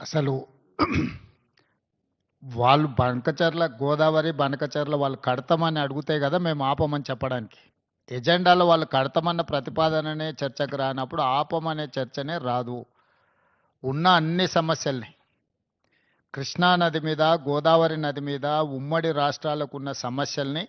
అసలు వాళ్ళు బంకచర్ల గోదావరి బంకచర్ల వాళ్ళు కడతామని అడిగితే కదా మేము ఆపమని చెప్పడానికి. ఎజెండాలో వాళ్ళు కడతామన్న ప్రతిపాదననే చర్చకు రానప్పుడు ఆపమనే చర్చనే రాదు. ఉన్న అన్ని సమస్యల్ని కృష్ణా నది మీద, గోదావరి నది మీద ఉమ్మడి రాష్ట్రాలకు ఉన్న సమస్యల్ని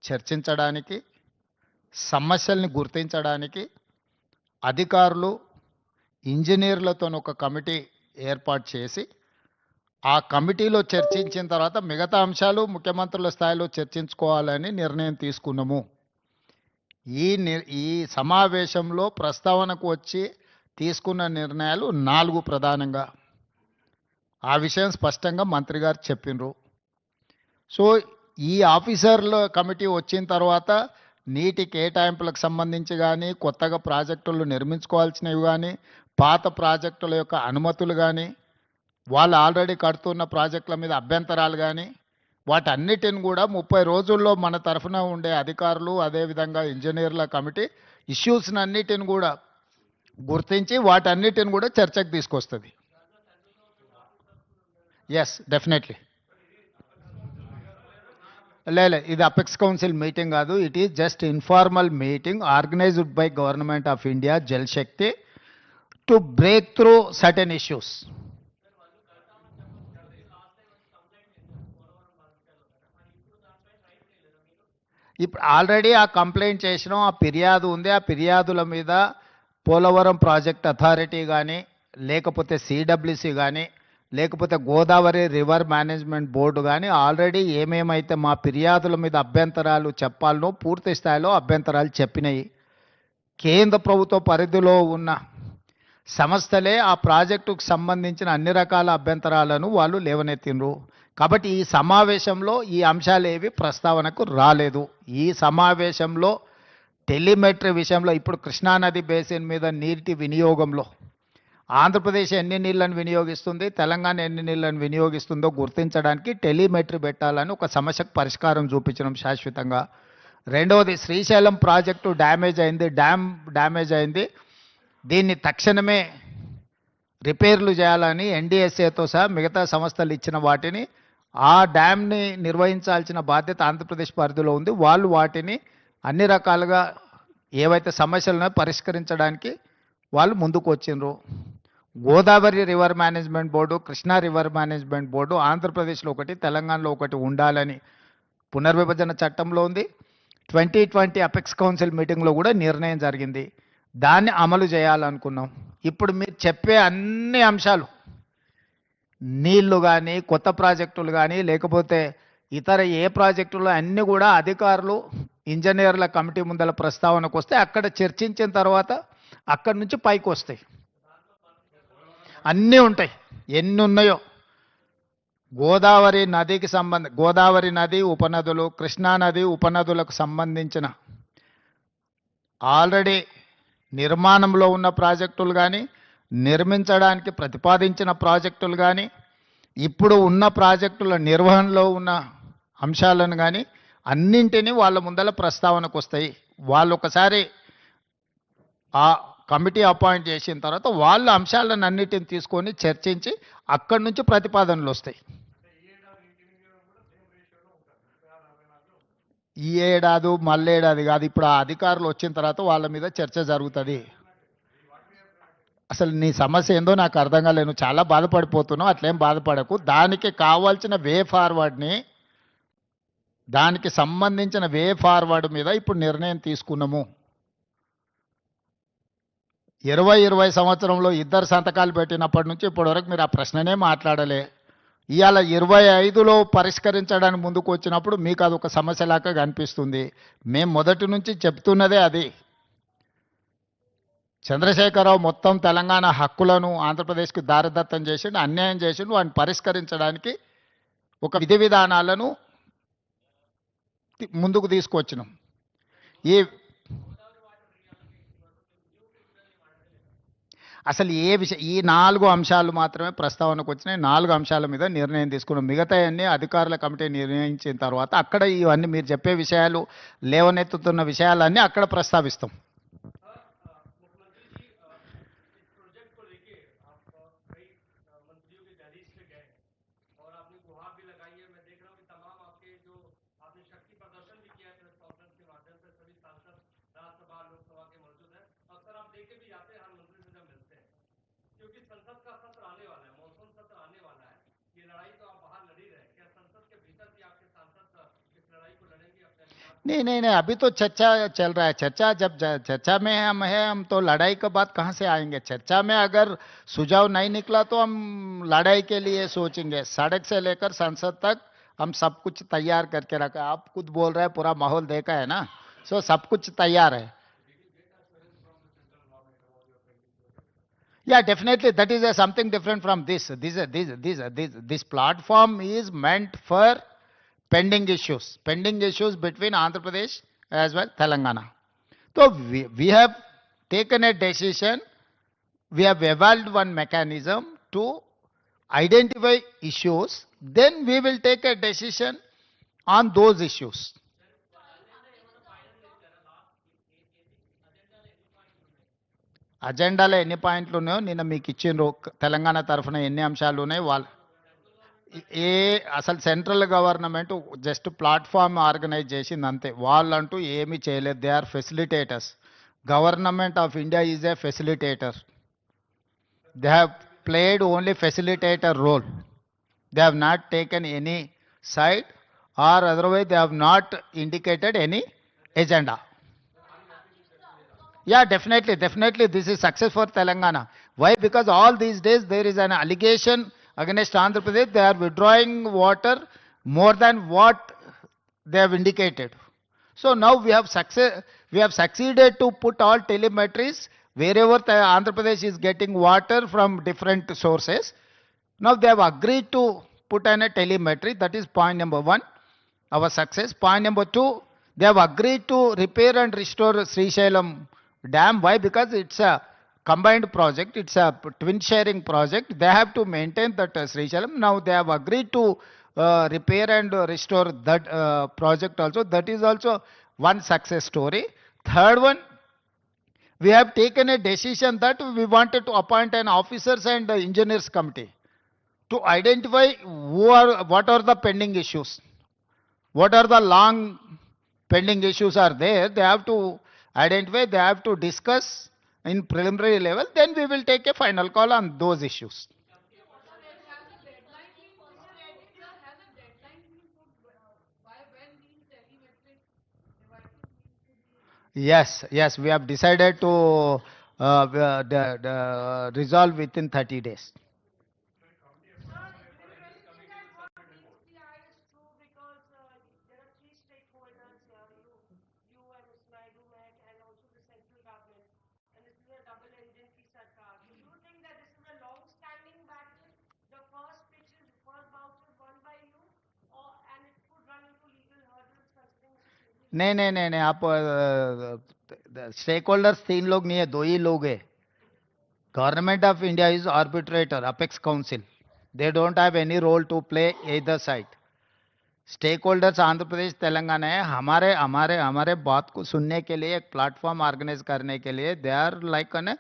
చర్చించడానికి, సమస్యల్ని గుర్తించడానికి అధికారులు ఇంజనీర్లతో ఒక కమిటీ ఏర్పాటు చేసి ఆ కమిటీలో చర్చించిన తర్వాత మిగతా అంశాలు ముఖ్యమంత్రుల స్థాయిలో చర్చించుకోవాలని నిర్ణయం తీసుకున్నాము. ఈ సమావేశంలో ప్రస్తావనకు వచ్చి తీసుకున్న నిర్ణయాలు 4 ప్రధానంగా. ఆ విషయం స్పష్టంగా మంత్రి గారు చెప్పినరు. సో ఈ ఆఫీసర్ల కమిటీ వచ్చిన తర్వాత నీటి కేటాయింపులకు సంబంధించి కానీ, కొత్తగా ప్రాజెక్టులు నిర్మించుకోవాల్సినవి కానీ, పాత ప్రాజెక్టుల యొక్క అనుమతులు కానీ, వాళ్ళు ఆల్రెడీ కడుతున్న ప్రాజెక్టుల మీద అభ్యంతరాలు కానీ, వాటన్నిటిని కూడా 30 రోజుల్లో మన తరఫున ఉండే అధికారులు, అదేవిధంగా ఇంజనీర్ల కమిటీ ఇష్యూస్ని అన్నిటిని కూడా గుర్తించి వాటన్నిటిని కూడా చర్చకు తీసుకొస్తుంది. Yes, definitely. లేదు, ఇది అపెక్స్ కౌన్సిల్ మీటింగ్ కాదు. It is just informal meeting organised by government of India, Jal Shakti, to break through certain issues. ఇప్పుడు ఆల్రెడీ ఆ కంప్లైంట్ చేసినాం, ఆ ఫిర్యాదు ఉంది. ఆ ఫిర్యాదుల మీద పోలవరం ప్రాజెక్ట్ అథారిటీ కానీ, లేకపోతే సిడబ్ల్యూసి కానీ, లేకపోతే గోదావరి రివర్ మేనేజ్మెంట్ బోర్డు కానీ ఆల్రెడీ ఏమేమైతే మా ఫిర్యాదుల మీద అభ్యంతరాలు చెప్పాలనో పూర్తి స్థాయిలో అభ్యంతరాలు చెప్పినాయి. కేంద్ర ప్రభుత్వ పరిధిలో ఉన్న సంస్థలే ఆ ప్రాజెక్టుకు సంబంధించిన అన్ని రకాల అభ్యంతరాలను వాళ్ళు లేవనెత్తినరు. కాబట్టి ఈ సమావేశంలో ఈ అంశాలు ఏవి ప్రస్తావనకు రాలేదు. ఈ సమావేశంలో టెలిమెట్రీ విషయంలో ఇప్పుడు కృష్ణానది బేసిన్ మీద నీటి వినియోగంలో ఆంధ్రప్రదేశ్ ఎన్ని నీళ్లను వినియోగిస్తుంది, తెలంగాణ ఎన్ని నీళ్లను వినియోగిస్తుందో గుర్తించడానికి టెలిమెట్రీ పెట్టాలని ఒక సమస్యకు పరిష్కారం చూపించడం శాశ్వతంగా. రెండవది, శ్రీశైలం ప్రాజెక్టు డ్యామేజ్ అయింది, దీన్ని తక్షణమే రిపేర్లు చేయాలని ఎన్డీఎస్ఏతో సహా మిగతా సంస్థలు ఇచ్చిన వాటిని, ఆ డ్యామ్ని నిర్వహించాల్సిన బాధ్యత ఆంధ్రప్రదేశ్ పరిధిలో ఉంది. వాళ్ళు వాటిని అన్ని రకాలుగా ఏవైతే సమస్యలను పరిష్కరించడానికి వాళ్ళు ముందుకు వచ్చిండ్రు. Godavari river management board, Krishna river management board ఆంధ్రప్రదేశ్లో ఒకటి, తెలంగాణలో ఒకటి ఉండాలని పునర్విభజన చట్టంలో ఉంది. 2020 అపెక్స్ కౌన్సిల్ మీటింగ్లో కూడా నిర్ణయం జరిగింది. దాన్ని అమలు చేయాలనుకున్నాం. ఇప్పుడు మీరు చెప్పే అన్ని అంశాలు, నీళ్లు కానీ, కొత్త ప్రాజెక్టులు కానీ, లేకపోతే ఇతర ఏ ప్రాజెక్టులు అన్నీ కూడా అధికారులు ఇంజనీర్ల కమిటీ ముందల ప్రస్తావనకు వస్తే అక్కడ చర్చించిన తర్వాత అక్కడి నుంచి పైకి వస్తాయి. అన్నీ ఉంటాయి, ఎన్ని ఉన్నాయో. గోదావరి నది ఉపనదులు, కృష్ణానది ఉపనదులకు సంబంధించిన ఆల్రెడీ నిర్మాణంలో ఉన్న ప్రాజెక్టులు కానీ, నిర్మించడానికి ప్రతిపాదించిన ప్రాజెక్టులు కానీ, ఇప్పుడు ఉన్న ప్రాజెక్టుల నిర్వహణలో ఉన్న అంశాలను కానీ అన్నింటినీ వాళ్ళ ముందల ప్రస్తావనకు వస్తాయి. వాళ్ళు ఒకసారి ఆ కమిటీ అపాయింట్ చేసిన తర్వాత వాళ్ళ అంశాలను అన్నిటిని తీసుకొని చర్చించి అక్కడి నుంచి ప్రతిపాదనలు వస్తాయి. ఈ ఏడాది మళ్ళేడాది కాదు, ఇప్పుడు ఆ అధికారులు వచ్చిన తర్వాత వాళ్ళ మీద చర్చ జరుగుతుంది. అసలు నీ సమస్య ఏందో నాకు అర్థం కాలేదు. నువ్వు చాలా బాధపడిపోతున్నావు, అట్లేం బాధపడకు. దానికి కావాల్సిన వే ఫార్వర్డ్ని, దానికి సంబంధించిన వే ఫార్వర్డ్ మీద ఇప్పుడు నిర్ణయం తీసుకున్నాము. 2020 సంవత్సరంలో 2 సంతకాలు పెట్టినప్పటి నుంచి ఇప్పటివరకు మీరు ఆ ప్రశ్ననే మాట్లాడలే. ఇవాళ 25లో పరిష్కరించడానికి ముందుకు వచ్చినప్పుడు మీకు అది ఒక సమస్యలాగా కనిపిస్తుంది. మేము మొదటి నుంచి చెప్తున్నదే అది. చంద్రశేఖరరావు మొత్తం తెలంగాణ హక్కులను ఆంధ్రప్రదేశ్కి దారదత్తం చేసిండు, అన్యాయం చేసిండు. వాటిని పరిష్కరించడానికి ఒక విధి విధానాలను ముందుకు తీసుకొచ్చినాం. అసలు ఏ విషయం, ఈ 4 అంశాలు మాత్రమే ప్రస్తావనకు వచ్చినాయి. 4 అంశాల మీద నిర్ణయం తీసుకున్నాం. మిగతా అన్ని అధికారుల కమిటీ నిర్ణయించిన తర్వాత అక్కడ ఇవన్నీ మీరు చెప్పే విషయాలు, లేవనెత్తుతున్న విషయాలన్నీ అక్కడ ప్రస్తావిస్తాం. शक्ति प्रदर्शन भी किया है प्रेस कॉन्फ्रेंस के माध्यम से। सभी सांसद राज्यसभा लोकसभा के मौजूद हैं। अक्सर आप देख के भी जाते हैं हर मंत्री से जब मिलते हैं, क्योंकि संसद का सत्र आने वाला है, मॉनसून सत्र आने वाला है। ये लड़ाई तो आप बाहर लड़ ही रहे हैं, क्या संसद के भीतर भी आपके सांसद इस लड़ाई को लड़ेंगे अपने अधिकार को? नहीं नहीं नहीं, अभी तो चर्चा चल रहा है। चर्चा जब चर्चा में हम तो लड़ाई के बाद कहाँ से आएंगे? चर्चा में अगर सुझाव नहीं निकला तो हम लड़ाई के लिए सोचेंगे। सड़क से लेकर संसद तक हम सब कुछ तैयार करके रखा है। आप खुद बोल रहे हैं पूरा माहौल देखा है ना, सो सब कुछ तैयार है। Yeah, definitely. That is something different from this. This platform is meant for pending issues. Pending issues between Andhra Pradesh as well Telangana. So we have taken a decision. We have evolved one mechanism to identify issues. Then we will take a decision on those issues. అజెండాలో ఎన్ని పాయింట్లు ఉన్నాయో నిన్న మీకు ఇచ్చిండ్రు. తెలంగాణ తరఫున ఎన్ని అంశాలు ఉన్నాయి వాళ్ళు ఏ అసలు central government just platform organise చేసింది అంతే. వాళ్ళంటూ ఏమీ చేయలేదు. They are facilitators. Government of India is a facilitator. They have played only facilitator role. They have not taken any side or otherwise they have not indicated any agenda. Yeah, definitely, this is success for Telangana. Why? Because all these days there is an allegation against Andhra Pradesh. They are withdrawing water more than what they have indicated. So now we have succeeded to put all telemetries wherever Andhra Pradesh is getting water from different sources. Now they have agreed to put in a telemetry. That is point number one, our success. Point number two, they have agreed to repair and restore Srisailam Dam. Why? Because it's a combined project. It's a twin sharing project. They have to maintain that Srisailam. Now they have agreed to repair and restore that project also. That is also one success story. Third one, we have taken a decision that we wanted to appoint an officers and engineers committee to identify what are the pending issues. What are the long pending issues are there? They have to identify, they have to discuss in preliminary level, then we will take a final call on those issues. Yes, we have decided to resolve within 30 days. नहीं, आप stake holders 3 लोग नहीं है, 2 ही लोग है. Government of India is arbitrator, apex council. They don't have any role to play either side. Stakeholders Andhra Pradesh Telangana है. हमारे हमारे हमारे बात को सुनने के लिए एक प्लेटफॉर्म ऑर्गेनाइज करने के लिए they are like an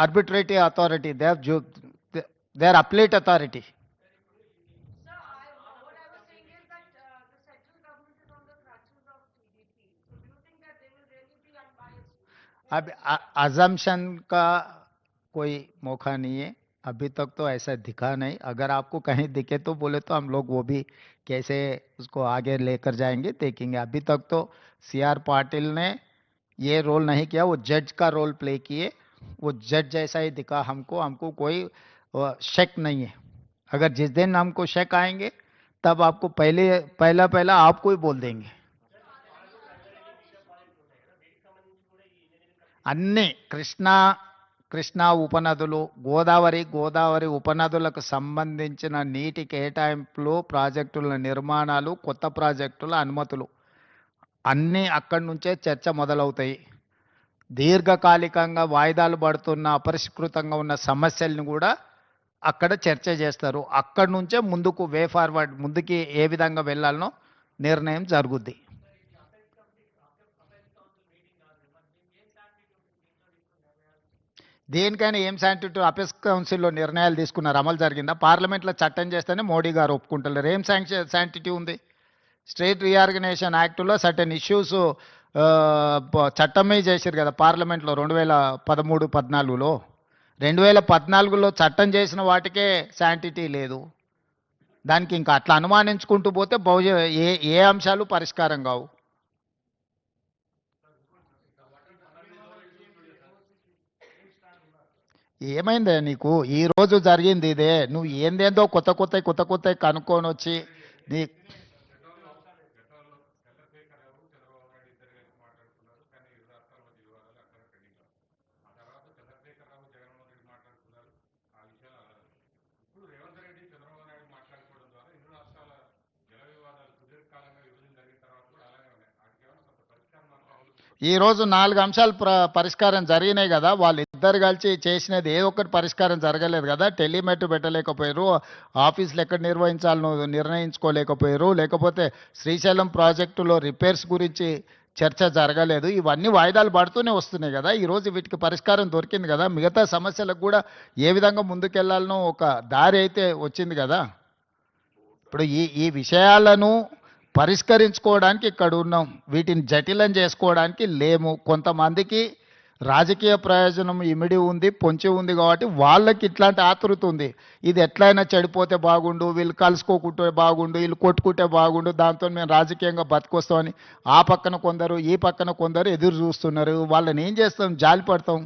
arbitratory authority. They are appellate authority. अब अजम्पशन का कोई मौका नहीं है. अभी तक तो ऐसा दिखा नहीं. अगर आपको कहीं दिखे तो बोले तो हम लोग वो भी कैसे उसको आगे लेकर जाएंगे देखेंगे. अभी तक तो सी आर पाटिल ने ये रोल नहीं किया. वो जज का रोल प्ले किए. वो जज जैसा ही दिखा हमको. हमको कोई शक नहीं है. अगर जिस दिन हमको शक आएंगे तब आपको पहला आपको ही बोल देंगे. అన్ని కృష్ణా ఉపనదులు, గోదావరి ఉపనదులకు సంబంధించిన నీటి కేటాయింపులు, ప్రాజెక్టుల నిర్మాణాలు, కొత్త ప్రాజెక్టుల అనుమతులు అన్నీ అక్కడి నుంచే చర్చ మొదలవుతాయి. దీర్ఘకాలికంగా వాయిదాలు పడుతున్న అపరిష్కృతంగా ఉన్న సమస్యలను కూడా అక్కడ చర్చ చేస్తారు. అక్కడి నుంచే ముందుకు వే ఫార్వర్డ్, ముందుకి ఏ విధంగా వెళ్ళాలనో నిర్ణయం జరుగుద్ది. దేనికైనా ఏం శాంక్షన్ అపెక్స్ కౌన్సిల్లో నిర్ణయాలు తీసుకున్నారు, అమలు జరిగిందా? పార్లమెంట్లో చట్టం చేస్తేనే మోడీ గారు ఒప్పుకుంటలేరు. ఏం శాంక్టిటీ ఉంది? స్టేట్ రీఆర్గనైజేషన్ యాక్ట్లో సర్టెన్ ఇష్యూస్ చట్టమే చేశారు కదా పార్లమెంట్లో 2013-14లో. 2014లో చట్టం చేసిన వాటికే శాంటిటీ లేదు. దానికి ఇంకా అట్లా అనుమానించుకుంటూ పోతే ఏ ఏ అంశాలు పరిష్కారం కావు. ఏమైందే నీకు ఈ రోజు జరిగింది ఇదే. నువ్వు ఏందేందో కొత్త కనుక్కొని వచ్చి నీ ఈ రోజు 4 అంశాలు పరిష్కారం జరిగినాయి కదా. వాళ్ళిద్దరు కలిసి చేసినది ఏ ఒక్కటి పరిష్కారం జరగలేదు కదా. టెలిమెట్ పెట్టలేకపోయారు, ఆఫీసులు ఎక్కడ నిర్వహించాలనో నిర్ణయించుకోలేకపోయారు, లేకపోతే శ్రీశైలం ప్రాజెక్టులో రిపేర్స్ గురించి చర్చ జరగలేదు. ఇవన్నీ వాయిదాలు పడుతూనే వస్తున్నాయి కదా. ఈరోజు వీటికి పరిష్కారం దొరికింది కదా. మిగతా సమస్యలకు కూడా ఏ విధంగా ముందుకెళ్లాలనో ఒక దారి అయితే వచ్చింది కదా. ఇప్పుడు ఈ ఈ విషయాలను పరిష్కరించుకోవడానికి ఇక్కడ ఉన్నాం. వీటిని జటిలం చేసుకోవడానికి లేము. కొంతమందికి రాజకీయ ప్రయోజనం ఇమిడి ఉంది, పొంచి ఉంది కాబట్టి వాళ్ళకి ఇట్లాంటి ఆతృత ఉంది. ఇది ఎట్లయినా చెడిపోతే బాగుండు, వీళ్ళు కలుసుకోకుంటే బాగుండు, వీళ్ళు కొట్టుకుంటే బాగుండు, దాంతో మేము రాజకీయంగా బతికొస్తామని ఆ పక్కన కొందరు ఈ పక్కన కొందరు ఎదురు చూస్తున్నారు. వాళ్ళని ఏం చేస్తాం? జాలి పడతాం.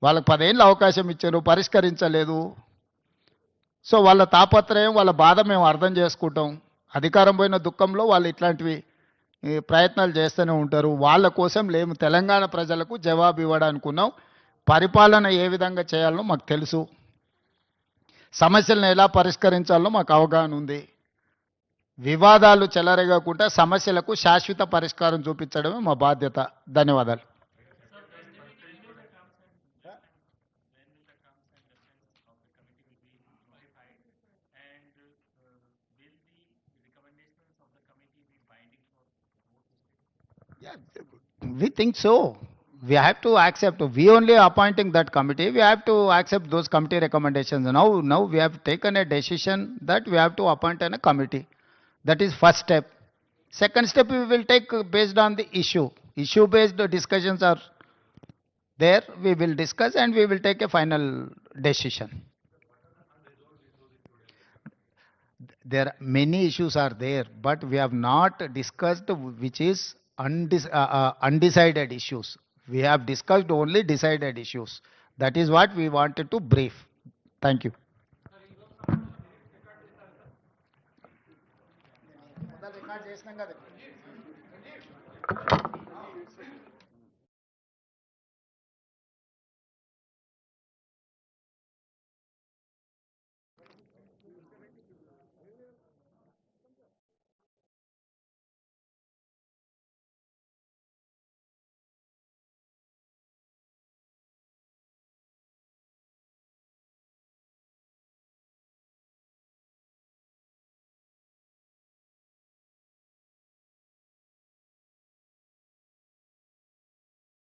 వాళ్ళకి 10 ఏళ్ళు అవకాశం ఇచ్చారు, పరిష్కరించలేదు. సో వాళ్ళ తాపత్రయం, వాళ్ళ బాధ మేము అర్థం చేసుకుంటాం. అధికారం పోయిన దుఃఖంలో వాళ్ళు ఇట్లాంటివి ప్రయత్నాలు చేస్తూనే ఉంటారు. వాళ్ళ కోసం లేము. తెలంగాణ ప్రజలకు జవాబు ఇవ్వడానికి ఉన్నాం. పరిపాలన ఏ విధంగా చేయాలో మాకు తెలుసు. సమస్యలను ఎలా పరిష్కరించాలో మాకు అవగాహన ఉంది. వివాదాలు చెలరేగకుండా సమస్యలకు శాశ్వత పరిష్కారం చూపించడమే మా బాధ్యత. ధన్యవాదాలు. Yeah, we think so. We have to accept. We only appointing that committee. We have to accept those committee recommendations. Now we have taken a decision that we have to appoint a committee. That is first step. Second step we will take based on the issue. Issue-based discussions are there. We will discuss and we will take a final decision. There are many issues are there, but we have not discussed which is undecided issues. We have discussed only decided issues. That is what we wanted to brief. Thank you. Record చేసినాం కదా.